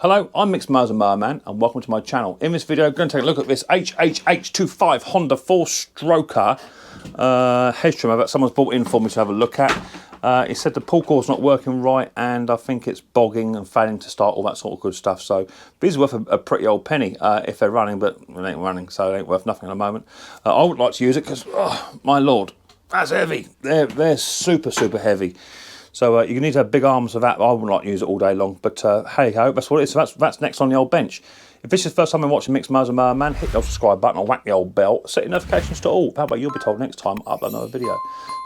Hello, I'm Mixed Mowers and Mower Man, and welcome to my channel. In this video, I'm going to take a look at this hhh25 Honda 4-stroker hedge trimmer that someone's brought in for me to have a look at. He said the pull cord's not working right, and I think it's bogging and failing to start, all that sort of good stuff. So these are worth a pretty old penny if they're running, but they ain't running, so they ain't worth nothing at the moment. I would like to use it because, oh my lord, that's heavy. They're super heavy. So you need to have big arms for that. I wouldn't like to use it all day long, but hey ho, that's what it is. So that's next on the old bench. If this is the first time I'm watching Mixed Mowers and Mower Man, hit the subscribe button or whack the old bell, set your notifications to all. That way you'll be told next time I upload another video.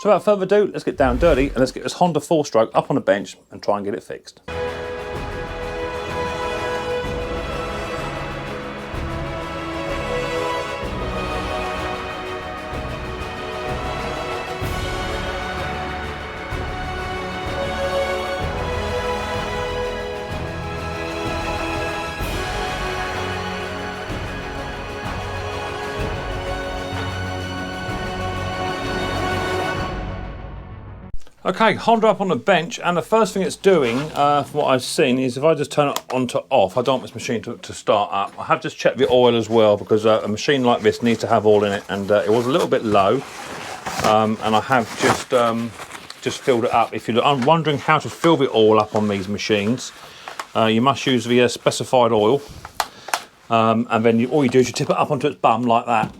So without further ado, let's get down dirty and let's get this Honda 4-stroke up on the bench and try and get it fixed. Okay, Honda up on the bench, and the first thing it's doing, from what I've seen, is if I just turn it on to off, I don't want this machine to start up. I have just checked the oil as well, because a machine like this needs to have oil in it, and it was a little bit low, and I have just filled it up. If I'm wondering how to fill the oil up on these machines, you must use the specified oil. And then all you do is you tip it up onto its bum like that,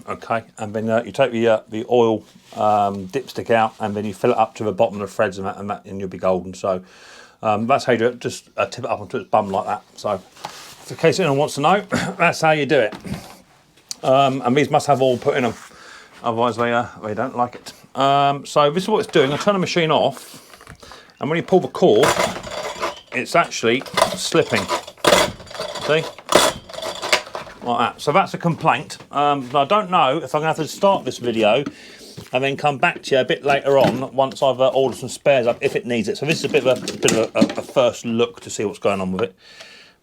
okay, and then you take the oil dipstick out, and then you fill it up to the bottom of the threads, and you'll be golden. So that's how you do it. Just tip it up onto its bum like that. So, in case anyone wants to know, that's how you do it. And these must have oil put in them, otherwise they don't like it. So this is what it's doing. I turn the machine off, and when you pull the cord, it's actually slipping. See? Like that. So that's a complaint. I don't know if I'm going to have to start this video and then come back to you a bit later on once I've ordered some spares up if it needs it. So this is a bit of a first look to see what's going on with it.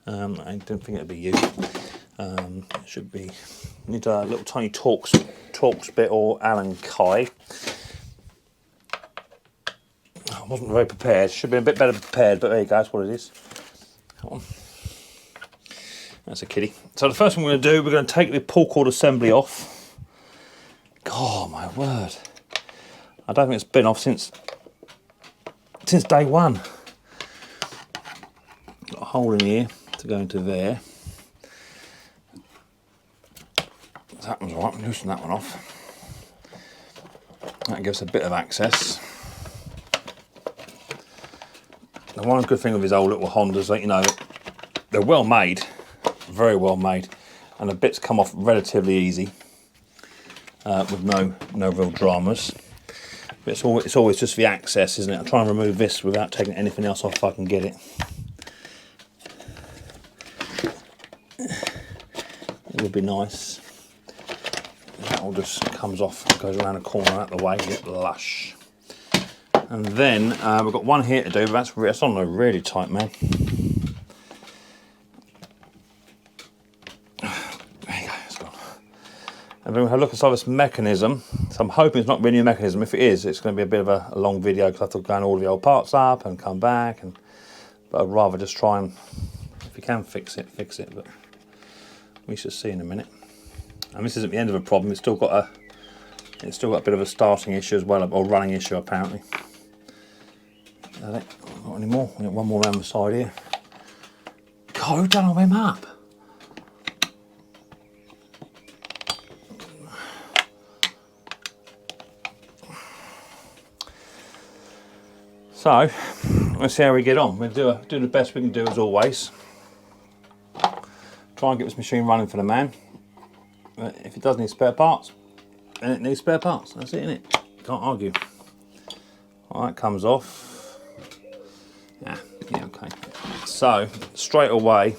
I didn't think it'd be you. It should be. Need a little tiny Torx bit or Allen key. I wasn't very prepared. Should be a bit better prepared, but there you go. That's what it is. Come on. That's a kiddie. So the first thing we're going to do, we're going to take the pull cord assembly off. God, my word. I don't think it's been off since day one. Got a hole in here to go into there. That one's all right, loosen that one off. That gives us a bit of access. The one good thing with these old little Hondas, that you know, they're well made. Very well made, and the bits come off relatively easy with no real dramas. But it's always just the access, isn't it? I'll try and remove this without taking anything else off if I can get it. It would be nice. That all just comes off, goes around the corner out the way, get lush. And then we've got one here to do, but that's on a really tight, man. And then we'll have a look inside this mechanism. So I'm hoping it's not really a mechanism. If it is, it's going to be a bit of a long video because I have to go and all the old parts up and come back. But I'd rather just try and, if you can fix it, But we shall see in a minute. And this isn't the end of the problem. It's still got a bit of a starting issue as well, or running issue apparently. Not anymore. We've got one more around the side here. God, who done all them up? So, let's see how we get on. We'll do the best we can do as always. Try and get this machine running for the man. But if it does need spare parts, then it needs spare parts. That's it, innit? Can't argue. All that comes off. Yeah, okay. So, straight away,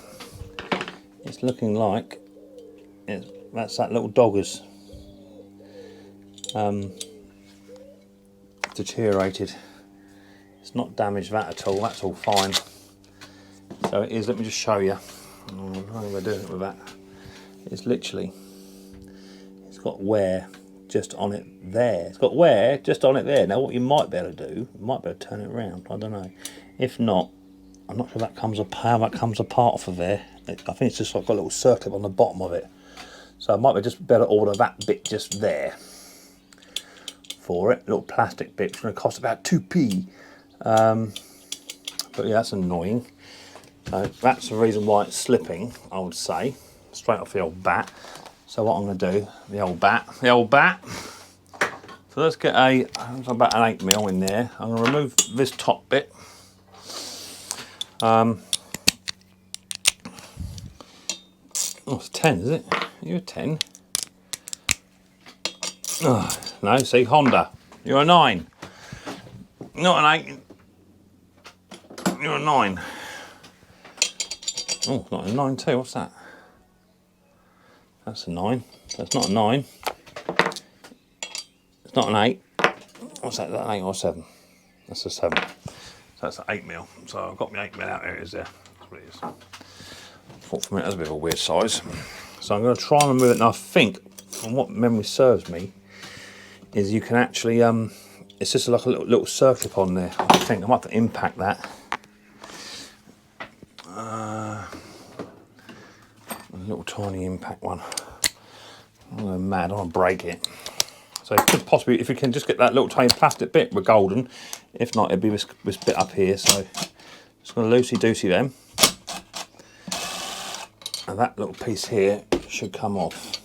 it's looking like that's that little dogger's deteriorated. It's not damaged that at all, that's all fine. So it is, let me just show you. How am I doing it with that? It's literally, it's got wear just on it there. It's got wear just on it there. Now what you might be able to do, you might be able to turn it around, I don't know. If not, I'm not sure how that comes apart off of there. I think it's just like got a little circlip on the bottom of it. So I might be just better order that bit just there for it. A little plastic bit. It's going to cost about 2p. But yeah, that's annoying. So that's the reason why it's slipping, I would say, straight off the old bat. So what I'm going to do, the old bat. So let's get about an 8mm in there. I'm going to remove this top bit. Oh, it's 10, is it? You're a 10. Oh, no, see, Honda. You're a 9. Not an 8. You're a 9. Oh, not a 9 too. What's that? That's a 9. That's not a 9. It's not an 8. What's that? Is that an 8 or a 7? That's a 7. So that's an 8mm. So I've got my 8mm out. Here it is there. That's what it is. I thought for a minute that's a bit of a weird size. So I'm going to try and remove it. And I think, from what memory serves me, is you can actually, it's just like a little circlip on there. I think I might have to impact that. A little tiny impact one. I'm going mad, I want to break it. So it could possibly, if you can just get that little tiny plastic bit with golden, if not it'd be this bit up here. So just going to loosey-doosey them. And that little piece here should come off.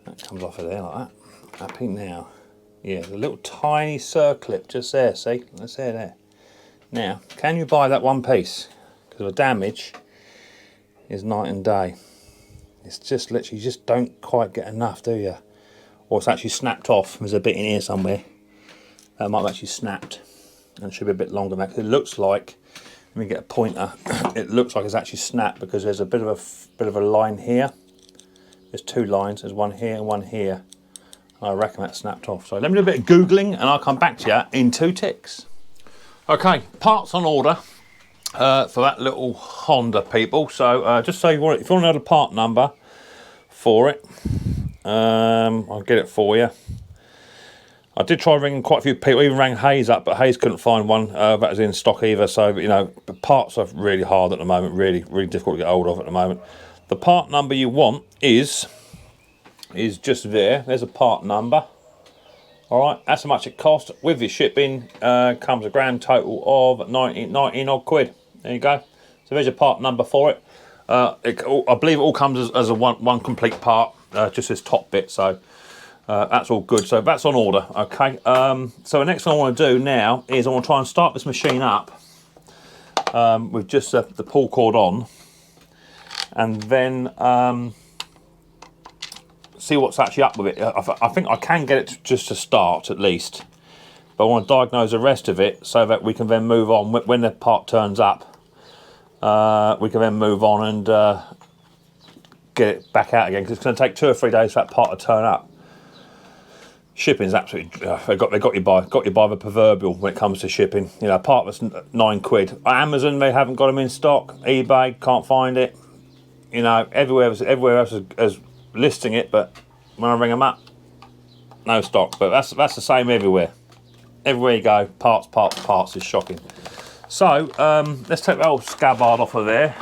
That comes off of there like that. Happy now. Yeah, the little tiny circlip just there, see? That's there. Now, can you buy that one piece? Because the damage is night and day. It's just literally, you just don't quite get enough, do you? Or it's actually snapped off. There's a bit in here somewhere. That might have actually snapped. And it should be a bit longer than that. Because it looks like, let me get a pointer. It looks like it's actually snapped because there's a bit of a line here. There's 2 lines. There's one here and one here. I reckon that snapped off. So let me do a bit of Googling and I'll come back to you in 2 ticks. Okay, parts on order for that little Honda, people. So just so if you want to know the part number for it, I'll get it for you. I did try ringing quite a few people, even rang Hayes up, but Hayes couldn't find one that was in stock either. So, you know, the parts are really hard at the moment, really difficult to get hold of at the moment. The part number you want is just there. There's a part number. All right, that's how much it cost. With your shipping comes a grand total of 19 odd quid. There you go. So there's your part number for it. I believe it all comes as a one complete part, just this top bit. So that's all good. So that's on order. Okay. So the next thing I want to do now is I want to try and start this machine up with just the pull cord on, and then see what's actually up with it. I think I can get it just to start at least, but I want to diagnose the rest of it so that we can then move on. When the part turns up, we can then move on and get it back out again, because it's going to take 2 or 3 days for that part to turn up. Shipping is absolutely, they got you by the proverbial when it comes to shipping. You know, a part that's 9 quid. Amazon, they haven't got them in stock. eBay, can't find it. You know, everywhere else is listing it, but when I ring them up, no stock. But that's the same everywhere. Everywhere you go, parts is shocking. So let's take the old scabbard off of there,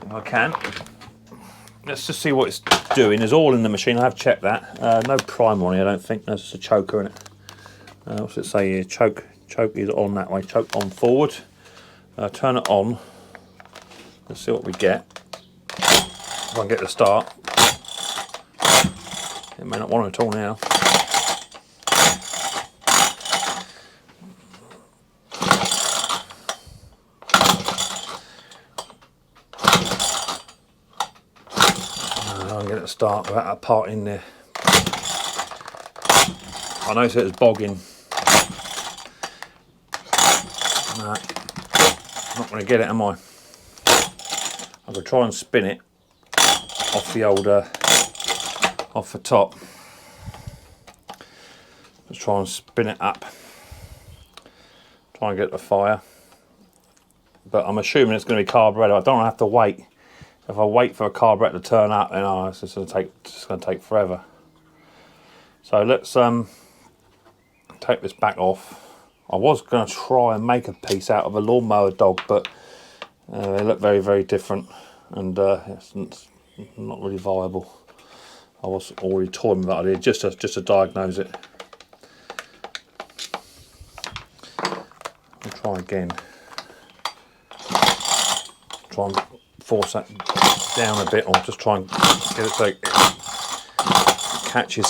if I can. Let's just see what it's doing. There's oil in the machine, I have checked that. No primer on it, I don't think. There's just a choker in it. What's it say here? Choke is on that way. Choke on forward. Turn it on. Let's see what we get. If I can get the start. It may not want it at all now. I'll get it to start without that part in there. I noticed it was bogging. No, not going to get it, am I? I'm going to try and spin it off the old, off the top. Let's try and spin it up. Try and get the fire. But I'm assuming it's going to be carburetor. I don't have to wait. If I wait for a carburetor to turn up, then it's just going to take forever. So let's take this back off. I was going to try and make a piece out of a lawnmower dog, but they look very, very different, and it's not really viable. I was already toying with that idea just to diagnose it. I'll try again. Try and force that down a bit, or just try and get it so it catches.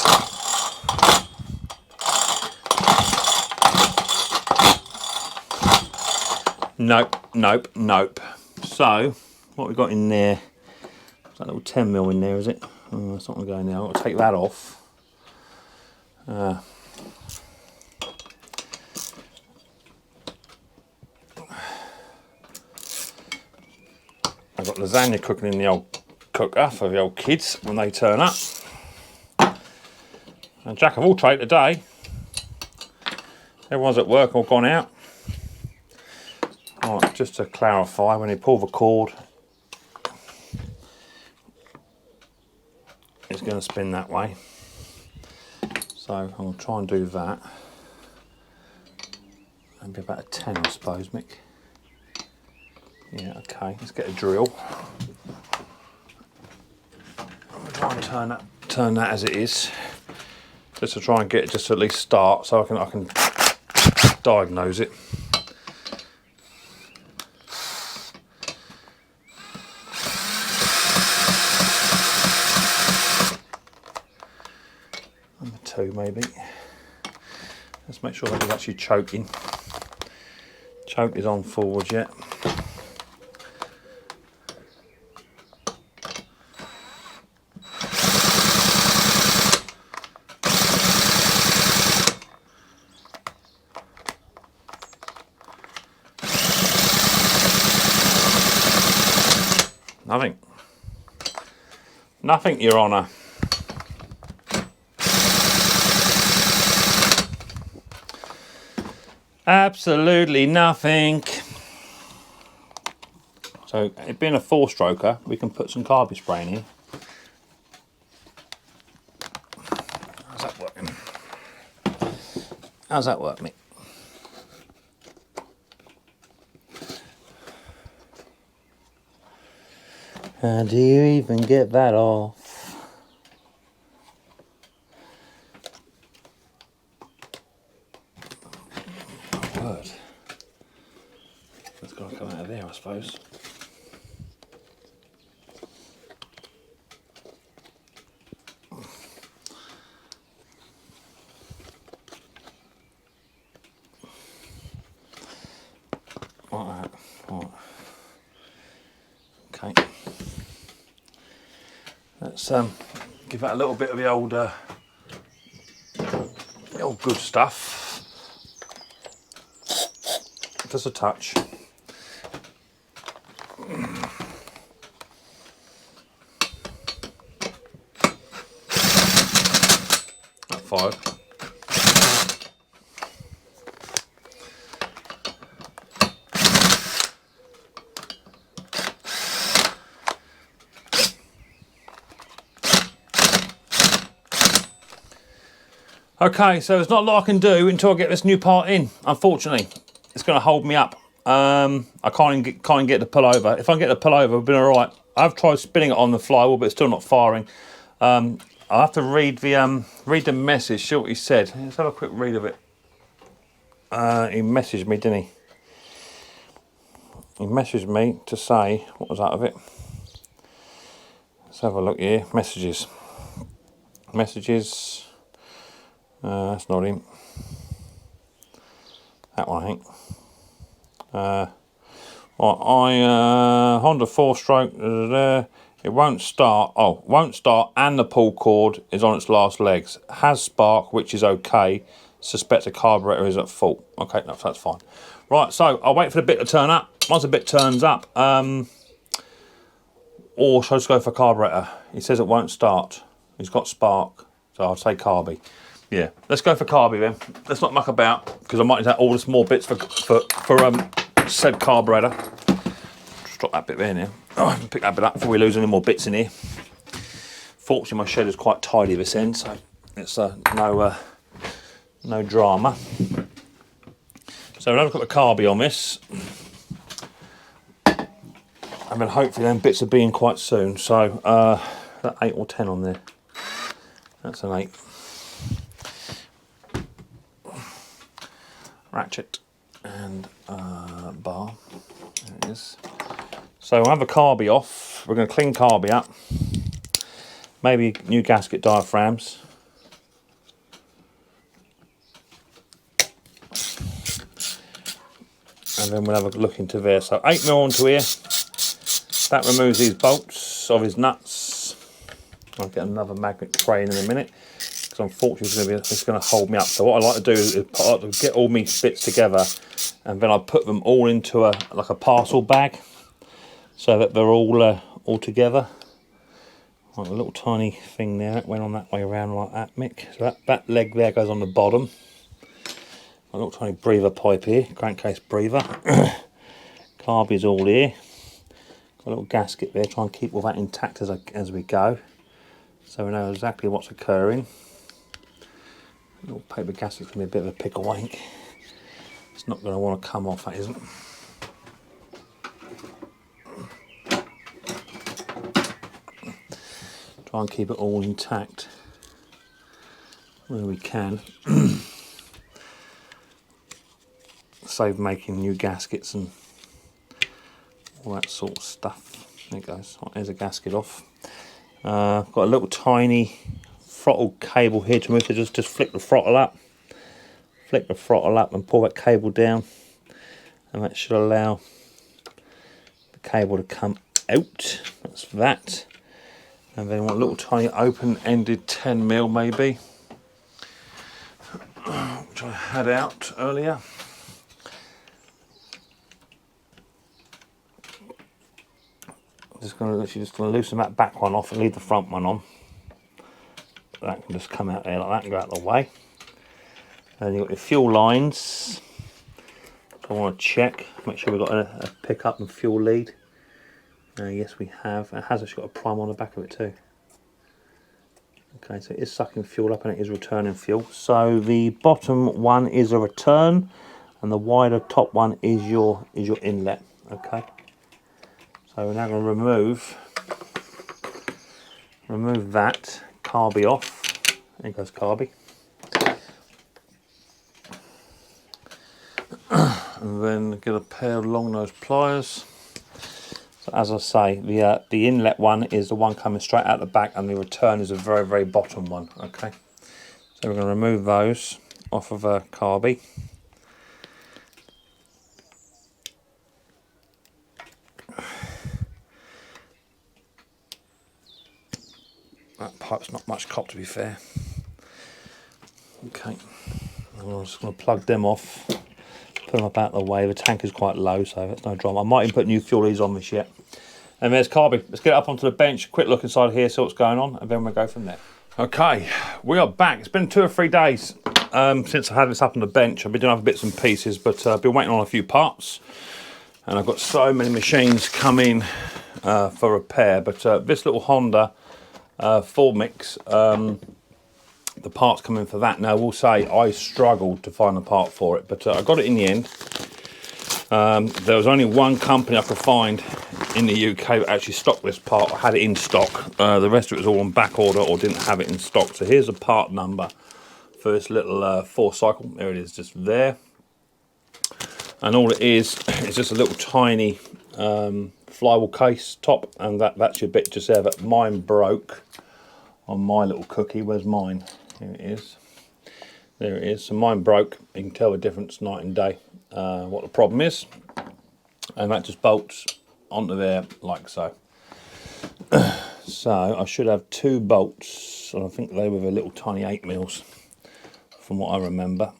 Nope, nope, nope. So, what we got in there? Is that little 10mm in there, is it? Oh, that's not going to go in there. I'll take that off. I've got lasagna cooking in the old cooker for the old kids when they turn up. And jack of all trade today. Everyone's at work or gone out. Right, just to clarify, when you pull the cord, it's going to spin that way. So I'm going to try and do that. Maybe about a 10, I suppose, Mick. Yeah, okay, let's get a drill. I'm going to try and turn that as it is, just to try and get it just to at least start, so I can diagnose it. Number 2 maybe. Let's make sure that it's actually choking. Choke is on forwards yet. Nothing. Nothing, Your Honour. Absolutely nothing. So, it being a 4-stroker, we can put some carby spray in here. How's that working? How's that work, mate? How do you even get that off? Oh, word. It's got to come out of there, I suppose. Like that. Right. Okay. Let's give that a little bit of the old good stuff. Just a touch. That fired. Okay, so there's not a lot I can do until I get this new part in. Unfortunately, it's going to hold me up. I can't even get the pull over. If I can get the pull over, it'll be all right. I've tried spinning it on the flywheel, but it's still not firing. I'll have to read the message, see what he said. Let's have a quick read of it. He messaged me, didn't he? He messaged me to say, what was that of it? Let's have a look here. Messages. That's not him. That one, I think. Honda 4-stroke. It won't start. Oh, won't start, and the pull cord is on its last legs. Has spark, which is okay. Suspect the carburetor is at fault. Okay, no, that's fine. Right, so I'll wait for the bit to turn up. Once the bit turns up, or should I just go for carburetor? He says it won't start. He's got spark, so I'll say carby. Yeah, let's go for carby then. Let's not muck about, because I might need to have all the small bits for said carburetor. Just drop that bit there now. Oh, pick that bit up before we lose any more bits in here. Fortunately, my shed is quite tidy this end, so it's no no drama. So we'll have a look at the carby on this, and then hopefully them bits are being quite soon. So that 8 or 10 on there. That's an 8. Ratchet and bar. There it is. So we'll have the carby off. We're going to clean carby up. Maybe new gasket diaphragms. And then we'll have a look into there. So 8mm onto here. That removes these bolts of his nuts. I'll get another magnet tray in a minute, because unfortunately it's going to hold me up. So what I like to do is get all my bits together, and then I put them all into like a parcel bag, so that they're all together. Like a little tiny thing there, it went on that way around like that, Mick. So that leg there goes on the bottom. A little tiny breather pipe here, crankcase breather. Carby's all here. Got a little gasket there, try and keep all that intact as we go, so we know exactly what's occurring. A little paper gasket's going to be a bit of a pickle wank. It's not going to want to come off, that isn't. Try and keep it all intact where we can. Save making new gaskets and all that sort of stuff. There it goes. Oh, there's a gasket off. Got a little tiny throttle cable here to move. So just flick the throttle up. Flick the throttle up and pull that cable down, and that should allow the cable to come out. That's that. And then want a little tiny open-ended 10mm maybe, which I had out earlier. Just going to loosen that back one off and leave the front one on. That can just come out there like that and go out of the way. And you've got your fuel lines. I want to check, make sure we've got a pickup and fuel lead. Yes, we have. It has actually got a prime on the back of it too. Okay, so it is sucking fuel up and it is returning fuel. So the bottom one is a return, and the wider top one is your inlet. Okay. So we're now going to remove that carby off. There goes carby. And then get a pair of long nose pliers. So as I say, the inlet one is the one coming straight out the back, and the return is the very, very bottom one. Okay. So we're going to remove those off of a carby. That pipe's not much cop, to be fair. Okay, I'm just going to plug them off, put them up out of the way. The tank is quite low, so that's no drama. I might even put new fuel leads on this yet. And there's carby. Let's get it up onto the bench, quick look inside here, see what's going on, and then we'll go from there. Okay, we are back. It's been 2 or 3 days since I had this up on the bench. I've been doing other bits and pieces, but I've been waiting on a few parts, and I've got so many machines coming for repair. But this little Honda full mix, the parts coming for that. Now, I will say I struggled to find a part for it, but I got it in the end. There was only one company I could find in the UK that actually stocked this part, or had it in stock. The rest of it was all on back order or didn't have it in stock. So here's a part number for this little 4-cycle. There it is, just there. And all it is just a little tiny flywheel case top, and that's your bit just there. But mine broke on my little cookie. Where's mine? Here it is. There it is. So mine broke. You can tell the difference night and day. What the problem is, and that just bolts onto there like so. So I should have 2 bolts, and I think they were the little tiny 8mm from what I remember.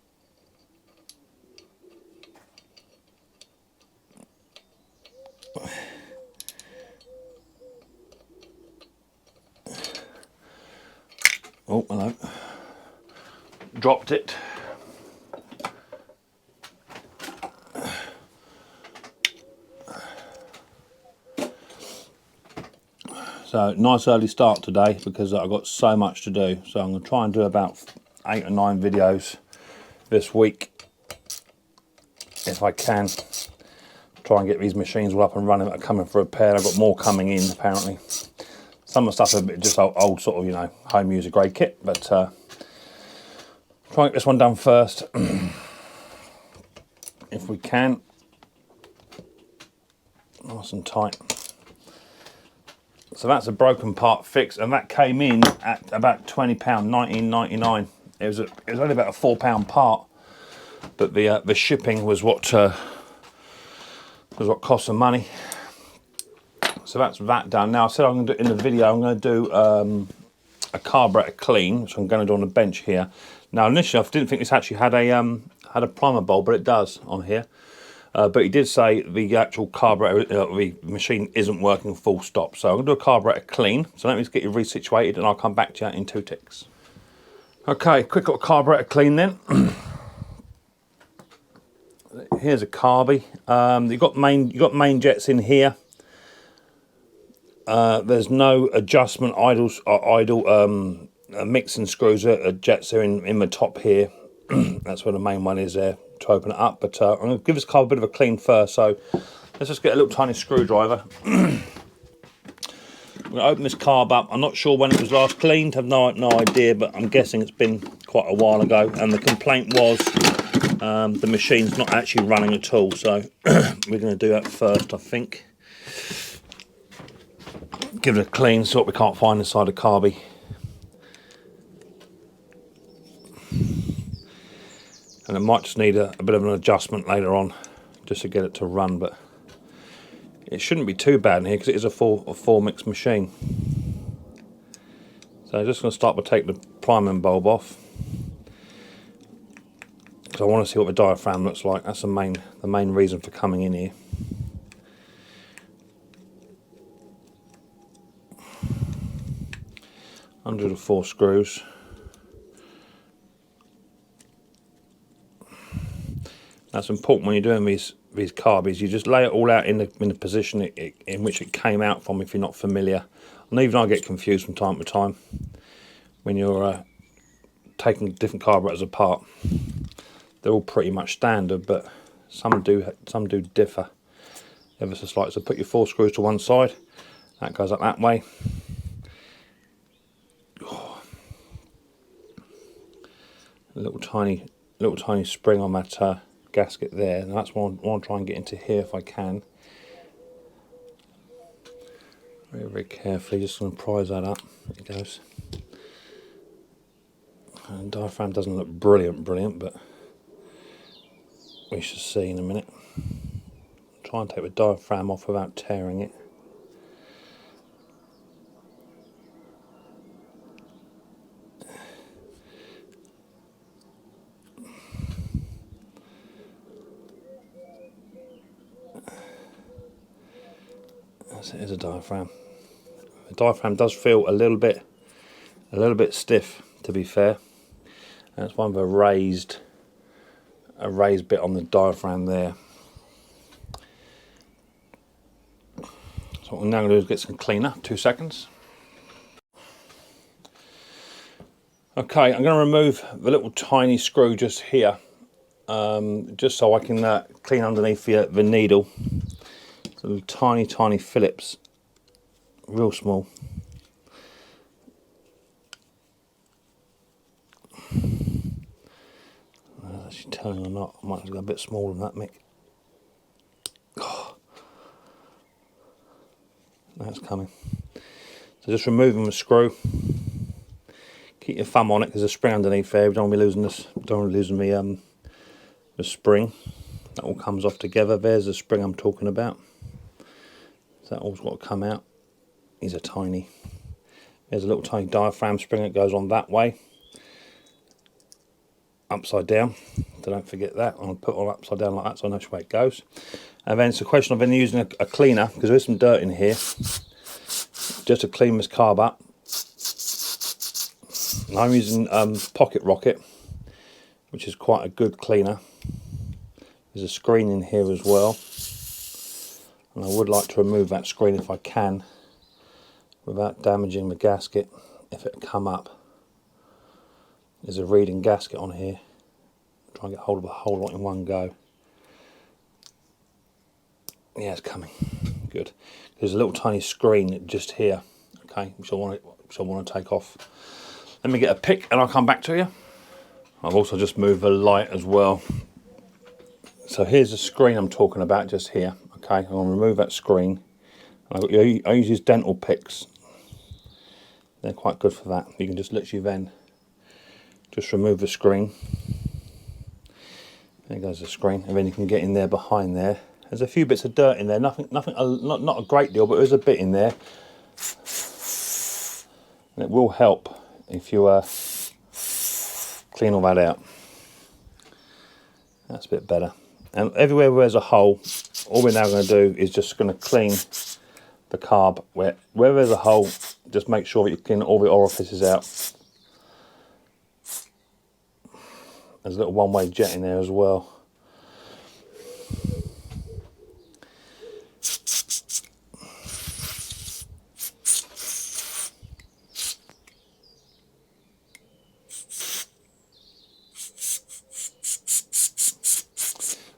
Oh, hello. Dropped it. So nice early start today because I've got so much to do. So I'm going to try and do about 8 or 9 videos this week if I can. Try and get these machines all up and running that are coming for repair. I've got more coming in apparently. Some of the stuff is just old sort of, you know, home user grade kit, but try and get this one done first if we can. Nice and tight. So that's a broken part fixed, and that came in at about £20, £19.99. It was only about a £4 part, but the shipping was what cost some money. So that's that done. Now I said I'm going to do in the video. I'm going to do a carburetor clean, which I'm going to do on the bench here. Now initially I didn't think this actually had a primer bulb, but it does on here. But he did say the actual carburetor, the machine isn't working full stop. So I'm going to do a carburetor clean. So let me just get you resituated, and I'll come back to you in 2 ticks. Okay, quick little carburetor clean then. Here's a carby. You've got main jets in here. There's no adjustment idle mixing screws. Jets are in the top here. That's where the main one is there to open it up. But I'm going to give this car a bit of a clean first. So let's just get a little tiny screwdriver. I'm going to open this carb up. I'm not sure when it was last cleaned. I've no idea, but I'm guessing it's been quite a while ago. And the complaint was the machine's not actually running at all. So we're going to do that first, I think. Give it a clean, see what we can't find inside the carby. And it might just need a bit of an adjustment later on just to get it to run, but it shouldn't be too bad in here because it is a full mix machine. So I'm just going to start by taking the priming bulb off, because I want to see what the diaphragm looks like. That's the main reason for coming in here. Under the 4 screws. That's important when you're doing these carbies. You just lay it all out in the position in which it came out from if you're not familiar. And even I get confused from time to time when you're taking different carburetors apart. They're all pretty much standard, but some do differ ever so slightly. So put your 4 screws to one side. That goes up that way. A little tiny spring on that gasket there, and that's what I want to try and get into here if I can. Very, very carefully, just going to prise that up. There it goes. And the diaphragm doesn't look brilliant, but we shall see in a minute. Try and take the diaphragm off without tearing it. It is a diaphragm. The diaphragm does feel a little bit stiff, to be fair. And it's one of a raised bit on the diaphragm there. So what I'm now going to do is get some cleaner. 2 seconds. Okay, I'm going to remove the little tiny screw just here, just so I can clean underneath the needle. So little tiny Phillips, real small. That's actually telling or not. I might have to go a bit smaller than that, Mick. Oh. That's coming. So just removing the screw. Keep your thumb on it because there's a spring underneath there. We don't want to be losing this. Don't want to be losing the spring. That all comes off together. There's the spring I'm talking about. So that all's got to come out. These are tiny. There's a little tiny diaphragm spring that goes on that way. Upside down. So don't forget that. I'm going to put it all upside down like that so I know which way it goes. And then it's a question of using a cleaner, because there's some dirt in here, just to clean this carb up. And I'm using Pocket Rocket, which is quite a good cleaner. There's a screen in here as well. And I would like to remove that screen if I can, without damaging the gasket if it come up. There's a reading gasket on here. Try and get hold of a whole lot in one go. Yeah, it's coming. Good. There's a little tiny screen just here, okay, which I want to take off. Let me get a pick and I'll come back to you. I've also just moved the light as well. So here's the screen I'm talking about, just here. Okay, I'm going to remove that screen. I use these dental picks. They're quite good for that. You can just literally then just remove the screen. There goes the screen, and then you can get in there behind there. There's a few bits of dirt in there. Nothing, not a great deal, but there's a bit in there. And it will help if you clean all that out. That's a bit better. And everywhere where there's a hole, all we're now going to do is just going to clean the carb. Wherever there's a hole, just make sure that you clean all the orifices out. There's a little one-way jet in there as well.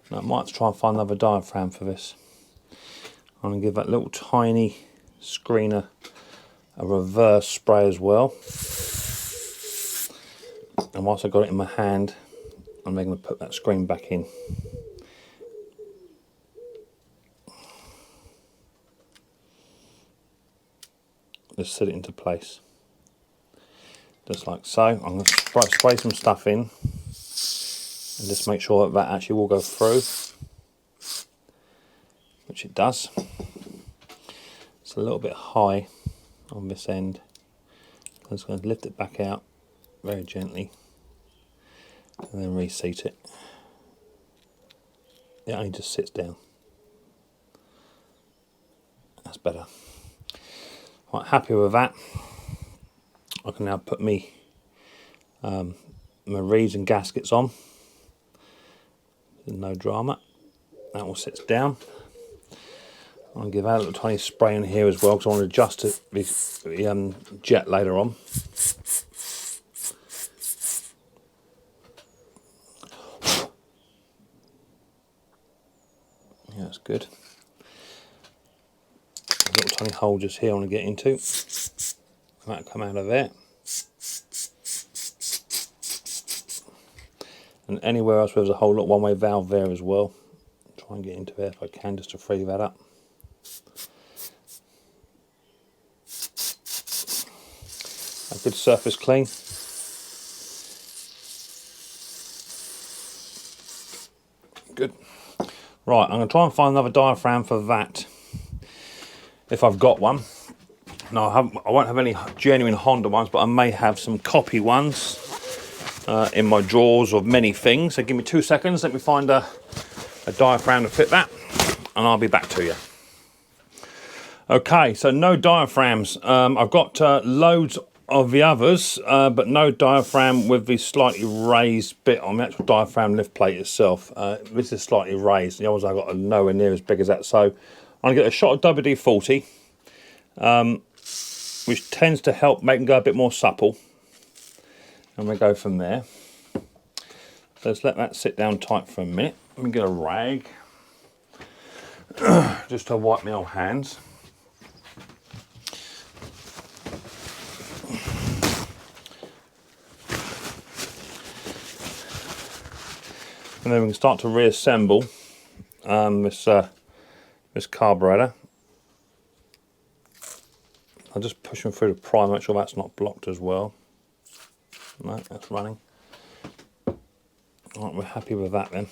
Now, I might have to try and find another diaphragm for this. I'm going to give that little tiny screener a reverse spray as well. And whilst I've got it in my hand, I'm going to put that screen back in. Just set it into place. Just like so. I'm going to spray some stuff in. And just make sure that that actually will go through. Which it does. It's a little bit high on this end. I'm just going to lift it back out very gently and then reseat it. It only just sits down. That's better. Right, happy with that. I can now put my reeds and gaskets on. There's no drama. That all sits down. I'll give that a little tiny spray in here as well because I want to adjust the jet later on. Yeah, that's good. A little tiny hole just here I want to get into. That'll come out of there. And anywhere else where there's a whole lot one-way valve there as well. Try and get into there if I can just to free that up. A good surface clean. Good. Right, I'm going to try and find another diaphragm for that, if I've got one. No, I won't have any genuine Honda ones, but I may have some copy ones in my drawers of many things. So give me 2 seconds, let me find a diaphragm to fit that, and I'll be back to you. Okay, so no diaphragms. I've got loads of the others, but no diaphragm with the slightly raised bit on the actual diaphragm lift plate itself. This is slightly raised. The others I've got are nowhere near as big as that. So I'm going to get a shot of WD-40, which tends to help make them go a bit more supple. And we go from there. So let's let that sit down tight for a minute. Let me get a rag just to wipe my old hands. And then we can start to reassemble this carburetor. I'll just push them through the primer, make sure that's not blocked as well. No, that's running. Right, we're happy with that then.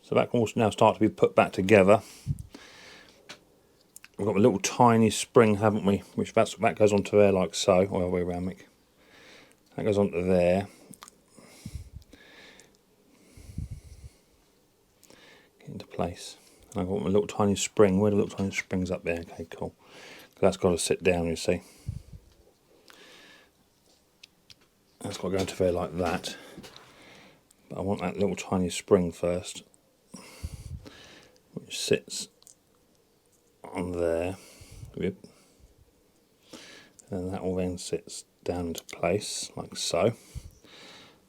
So that can also now start to be put back together. We've got a little tiny spring, haven't we? Which that goes onto there like so. Or the way around, Mick. That goes onto there. Get into place. And I've got my little tiny spring. Where the little tiny spring's up there? Okay, cool. That's got to sit down, you see. That's got to go into there like that. But I want that little tiny spring first, which sits on there. And that all then sits down into place like so.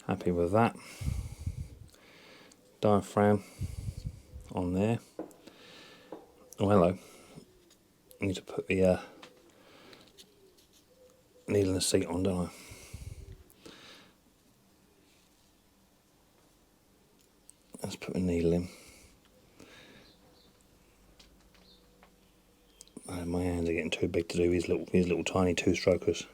Happy with that. Diaphragm on there. Oh, hello. I need to put the needle in the seat on, don't I? Let's put the needle in. Oh, my hands are getting too big to do these little tiny two-strokers.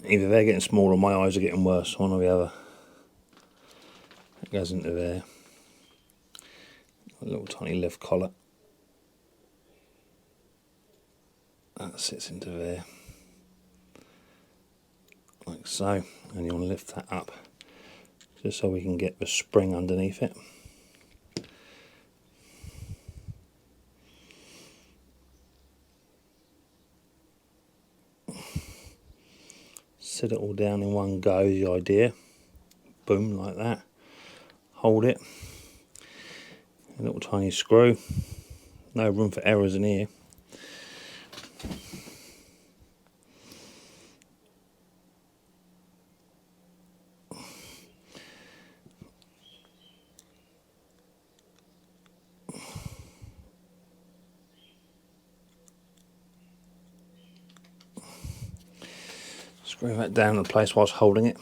Either they're getting smaller or my eyes are getting worse, one or the other. That goes into there. A little tiny lift collar. That sits into there. Like so. And you want to lift that up just so we can get the spring underneath it. Sit it all down in one go is the idea. Boom, like that. Hold it. A little tiny screw. No room for errors in here. Screw that down in place whilst holding it.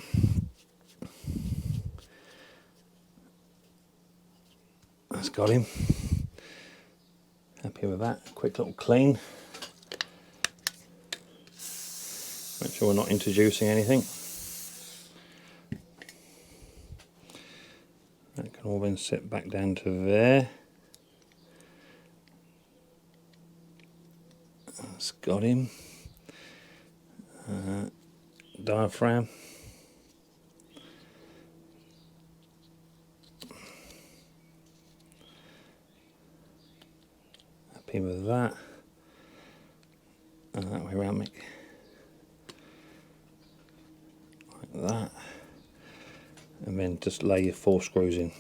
That's got him. Happy with that. Quick little clean. Make sure we're not introducing anything. That can all then sit back down to there. That's got him. Diaphragm. Happy with that. And that way around, Mick. Like that. And then just lay your 4 screws in.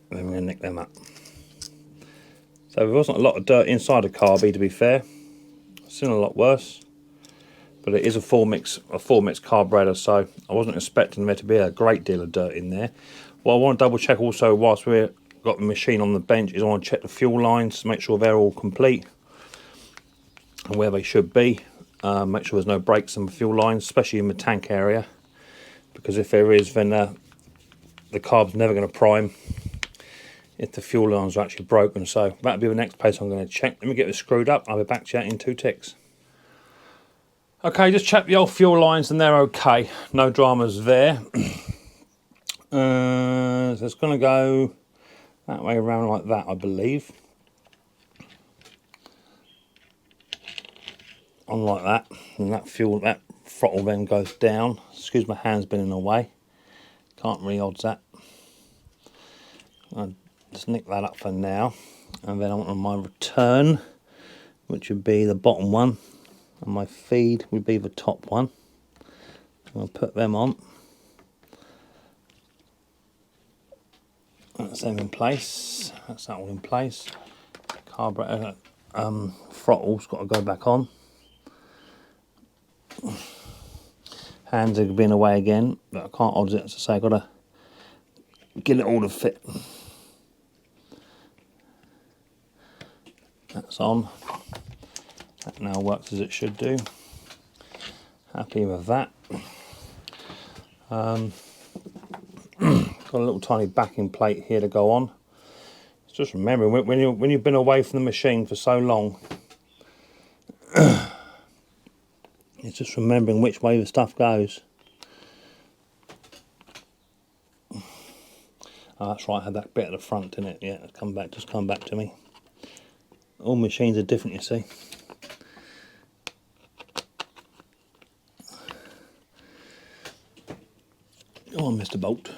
And then we're going to nick them up. So there wasn't a lot of dirt inside the Carby, to be fair. I've seen a lot worse. But it is a full mix carburetor, so I wasn't expecting there to be a great deal of dirt in there. What I want to double check also whilst we've got the machine on the bench is I want to check the fuel lines to make sure they're all complete and where they should be. Make sure there's no breaks in the fuel lines, especially in the tank area, because if there is, then the carb's never going to prime if the fuel lines are actually broken. So that'll be the next place I'm going to check. Let me get this screwed up. I'll be back to you in 2 ticks. Okay, just check the old fuel lines and they're okay. No dramas there. So it's going to go that way around like that, I believe. On like that. And that throttle then goes down. Excuse my hands being in the way. Can't really odds that. I'll just nick that up for now. And then I want on my return, which would be the bottom one. And my feed would be the top one. I'll put them on. That's them in place. That's that all in place. Carburetor throttle's got to go back on. Hands are being away again, but I can't odds it. As I say, I've got to get it all to fit. That's on. That now works as it should do. Happy with that. Got a little tiny backing plate here to go on. It's just remembering when you've been away from the machine for so long, it's just remembering which way the stuff goes. Oh, that's right, I had that bit at the front, didn't it? Yeah, it's just come back to me. All machines are different, you see. Come on, Mr. Bolt.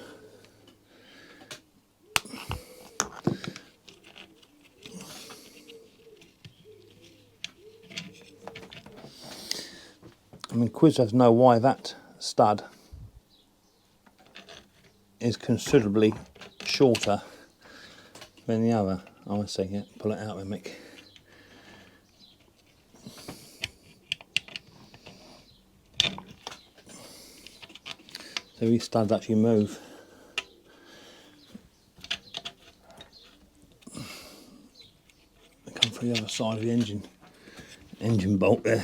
I mean, quiz has know why that stud is considerably shorter than the other. Oh, I see, yeah, pull it out with Mick. So these studs actually move. They come through the other side of the engine bolt there.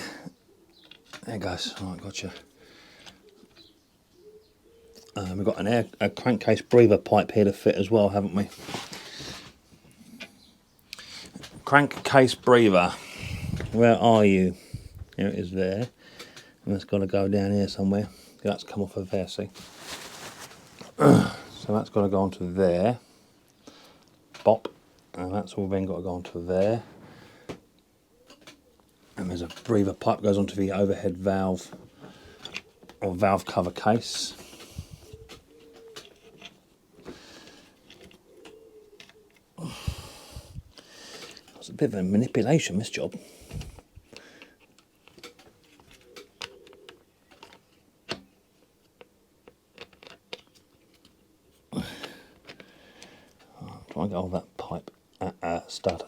There it goes. Alright, gotcha. We've got a crankcase breather pipe here to fit as well, haven't we? Crankcase breather. Where are you? Here it is there. And it's got to go down here somewhere. That's come off of there, see? So that's got to go onto there. Bop. And that's all then got to go onto there. And there's a breather pipe that goes onto the overhead valve or valve cover case. It's a bit of a manipulation, this job. Try and get all that pipe stud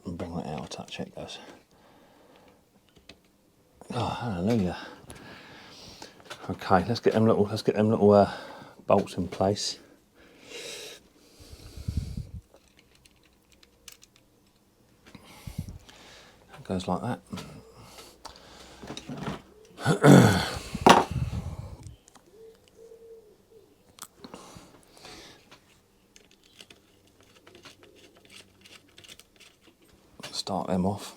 and bring that out a touch. Here it goes. Oh, hallelujah. Okay, let's get them little bolts in place. It goes like that. Start them off.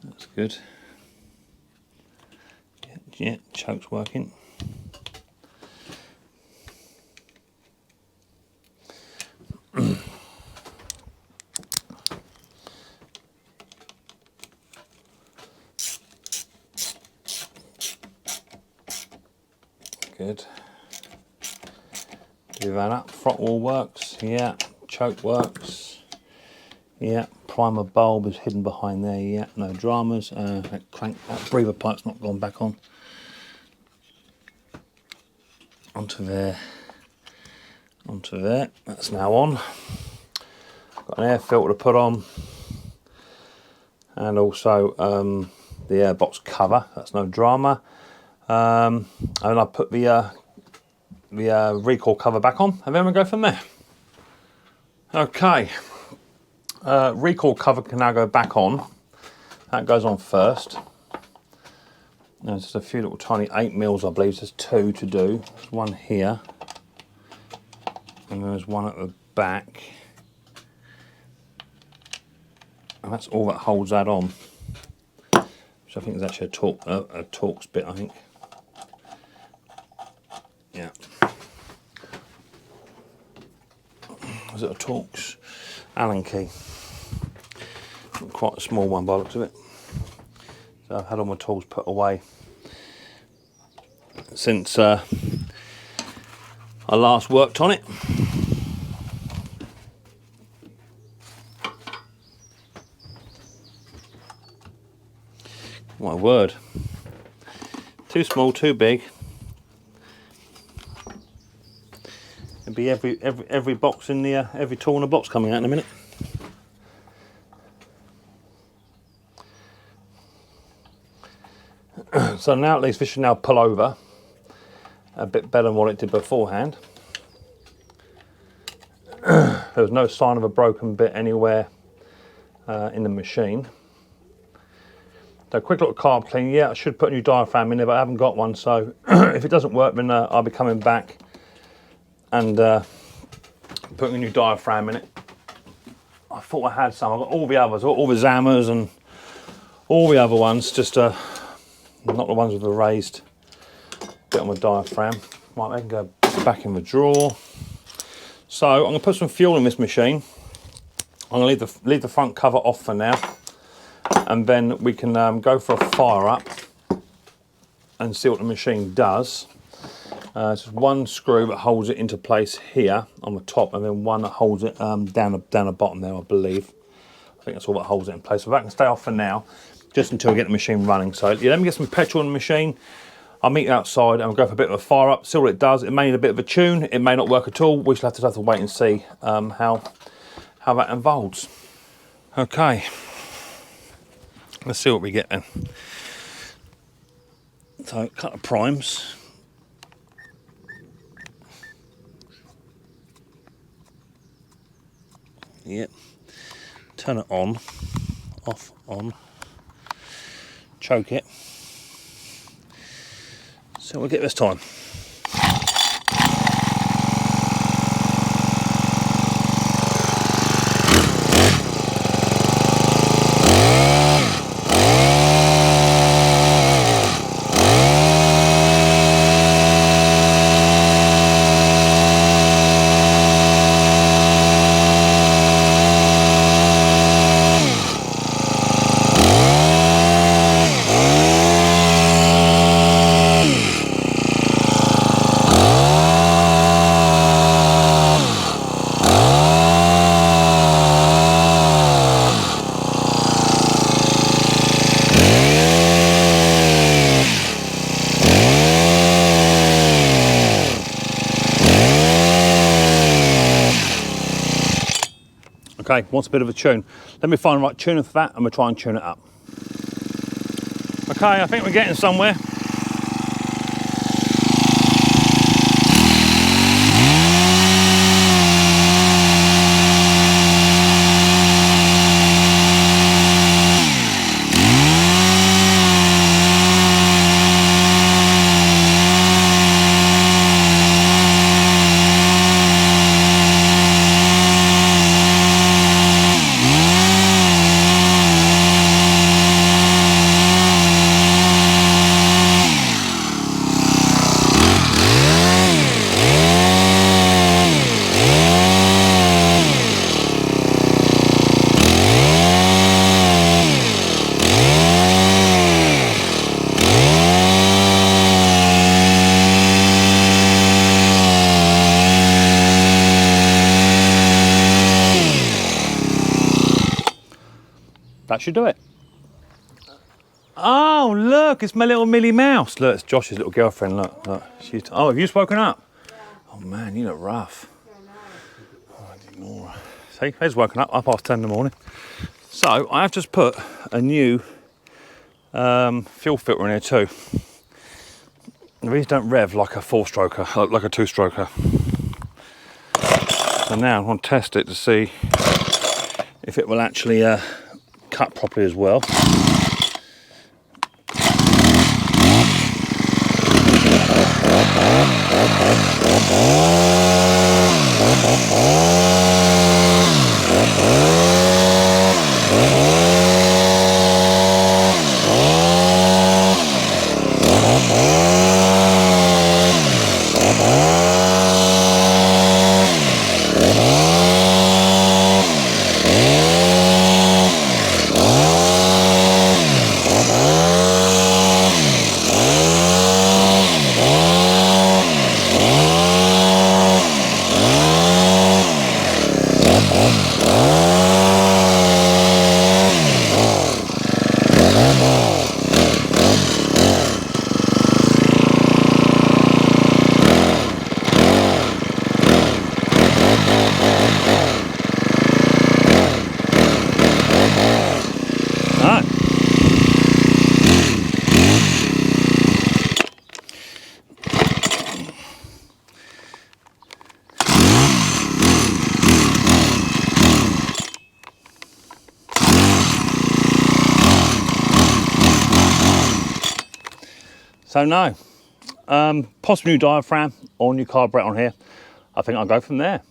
That's good. Yeah, choke's working. Good. Do that up. Throttle works. Yeah. Choke works. Yeah. Primer bulb is hidden behind there. Yeah. No dramas. That breather pipe's not gone back on. Onto there. Onto there. That's now on. Got an air filter to put on, and also the airbox cover. That's no drama. And I put the recoil cover back on, and then we go from there. Okay, recoil cover can now go back on. That goes on first. There's just a few little tiny 8mm, I believe. There's 2 to do. There's one here, and there's one at the back, and that's all that holds that on. Which I think is actually a Torx bit, I think. Yeah. Was it a Torx Allen key? Quite a small one by the looks of it. So I've had all my tools put away since I last worked on it. My word. Too small, too big. It'll be every box in the every tool in the box coming out in a minute. So now at least this should now pull over a bit better than what it did beforehand. There was no sign of a broken bit anywhere in the machine. So quick little carb clean. Yeah, I should put a new diaphragm in there, but I haven't got one. So if it doesn't work, then I'll be coming back and putting a new diaphragm in it. I thought I had some. I've got all the others, all the Zammers and all the other ones, just not the ones with the raised bit on the diaphragm. Right, they can go back in the drawer. So I'm going to put some fuel in this machine. I'm going to leave the front cover off for now, and then we can go for a fire up and see what the machine does. Just one screw that holds it into place here on the top, and then one that holds it down the bottom there, I believe. I think that's all that holds it in place. So that can stay off for now, just until we get the machine running. So yeah, let me get some petrol in the machine. I'll meet you outside and we'll go for a bit of a fire up, see what it does. It may need a bit of a tune, it may not work at all. We shall have to wait and see how that unfolds. Okay, let's see what we get then. So, a couple of primes. Yep. Turn it on, off, on. Choke it. So we'll get this time. Okay, wants a bit of a tune. Let me find the right tuner for that and we'll try and tune it up. Okay, I think we're getting somewhere. That should do it. Oh, look, it's my little Millie Mouse. Look, it's Josh's little girlfriend, look. She's, oh, have you just woken up? Oh man, you look rough. Oh, ignore her. See, he's woken up, 10:30 in the morning. So, I have just put a new fuel filter in here too. These don't rev like a 4-stroker, like a 2-stroker. So now I want to test it to see if it will actually cut properly as well. So no, possibly new diaphragm or new carburetor on here. I think I'll go from there.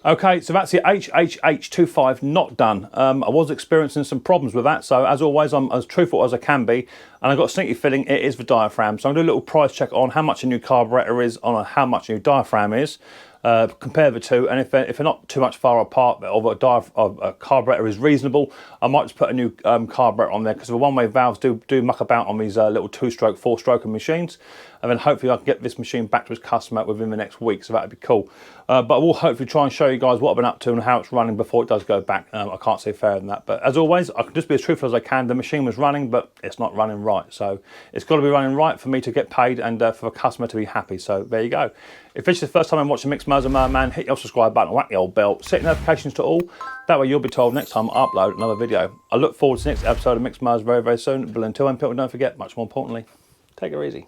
Okay, so that's the hhh25 not done. I was experiencing some problems with that, so as always, I'm as truthful as I can be, and I've got a sneaky feeling it is the diaphragm. So I'm going to do a little price check on how much a new carburetor is on how much a new diaphragm is. Compare the two, and if they're not too much far apart, or a carburetor is reasonable, I might just put a new carburetor on there, because the one-way valves do muck about on these little 2-stroke, 4-stroker machines, and then hopefully I can get this machine back to its customer within the next week, so that'd be cool. But I will hopefully try and show you guys what I've been up to and how it's running before it does go back. I can't say fairer than that, but as always, I can just be as truthful as I can. The machine was running, but it's not running right, so it's got to be running right for me to get paid and for the customer to be happy. So there you go. If this is the first time I'm watching Mixed Mixed Man, hit your subscribe button, whack the old bell, set notifications to all. That way you'll be told next time I upload another video. I look forward to the next episode of Mixed very, very soon. But until then, people, don't forget, much more importantly, take it easy.